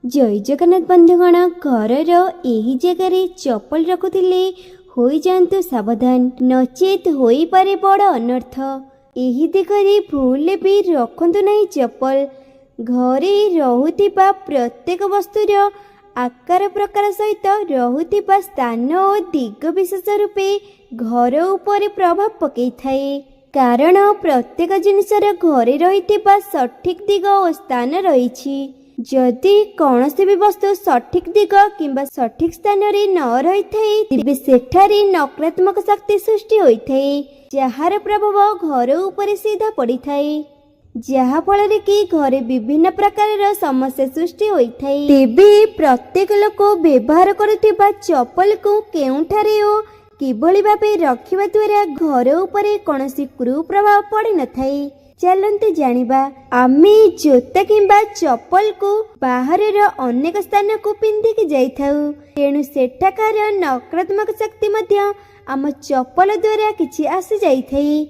जय जगन्नाथ बंधुगण घर यही जगह चप्पल रखुले हो जातु सावधान नचेत होई पारे बड़ अनर्थ। यही दिगरे भूल भी रखतु नहीं चप्पल। घरे रहुथिबा प्रत्येक वस्तुर आकार प्रकार सहित रहुथिबा स्थान और दिग विशेष रूपे घर उपर प्रभाव पकई थाए। कारण प्रत्येक जिनिसर घरे रहिथिबा सठिक दिग और स्थान रही। जदि कौनसी भी वस्तु सठिक दिग किंबा सठिक स्थान रे न रही थाए तेबे सेठारे नकारात्मक शक्ति सृष्टि होई थाए, जहार प्रभाव घर ऊपर सीधा पड़ी थाए, जहा फल कि घरे विभिन्न प्रकार समस्या सृष्टि होई थाए। तेबे प्रत्येक लोक व्यवहार करुथिबा चप्पल को केउठारे ओ किभली भाबे रखिबा द्वारा घर ऊपर कौनसी कुप्रभाव पड़ी न थाए। चलते जानिबा आमे जोता किंबा चप्पल को बाहर अनेक स्थान को पिंधिकी जाइथाउ, तेणु सेठाकार नकारात्मक शक्ति मध्य आम चप्पल द्वारा किछि आसी जाइथाए।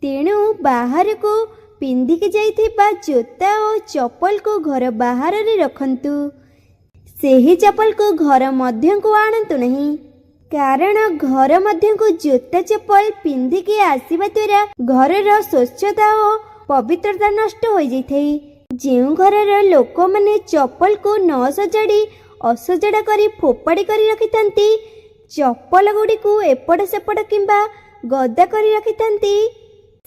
तेणु बाहर को पिंधिकी जाइथिबा जोता और चप्पल को घर बाहर रे रखंतु। सेही चप्पल को घर मध्य को आणंतु नहीं, कारण घर मध्य को जोता चप्पल पिंधिकी आसीबा द्वारा घर स्वच्छता और पवित्रता नष्ट हो जाए। जो घर लोक मैंने चप्पल को न सजाड़ी असजड़ा करी फोपाड़ी करी रखि थांती, चप्पल गुड़ी को एपट सेपट किंबा गदा करी रखि थांती,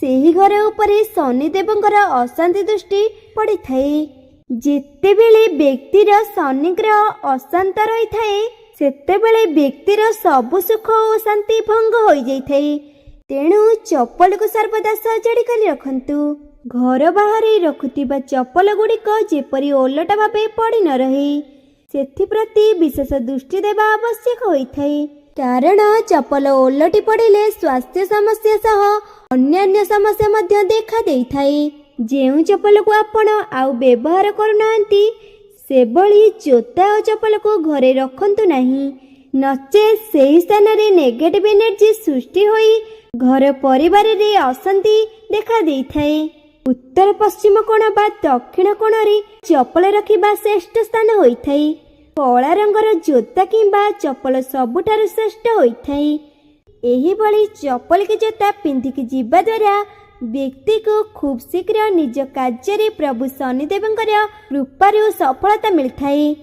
सेही घर उपरे शनिदेवंकर अशांति दृष्टि पड़ी थाए। जेतेबेले व्यक्तिर शनि ग्रह अशांत रही थाए सेतेबेले व्यक्तिर सबु सुख और शांति भंग हो जाए। तेणु चप्पल को सर्वदा सजाड़ी कर रखंतु। घर बाहर रखुथिबा चप्पल गुड़िक जेपरी ओलटा भावे पड़ी न रहे सेथिप्रति विशेष दृष्टि देवा आवश्यक होइथाए। कारण चप्पल ओलटी पड़िले स्वास्थ्य समस्या सह अन्यान्य समस्या मध्य देखा देइथाए। जेउ चप्पल को आपण आउ व्यवहार करुनांती सेभली जोता और चप्पल को घरे रखंतु नहीं, नचे सेही स्थान रे नेगेटिव एनर्जी सृष्टि होई घर परिवार रे अशांति देखा देइथाए। उत्तर पश्चिम कोण बा दक्षिण कोण रे चप्पल रखिबा श्रेष्ठ स्थान होइथाए। कला रंगर जोता किंबा चप्पल सबुठारु श्रेष्ठ होइथाए। एही भली चप्पल के जोता पिंधिकी जीवा द्वारा व्यक्ति को खूब शीघ्र निज कार्य प्रभु शनिदेवंकर कृपारू सफलता मिलथाए।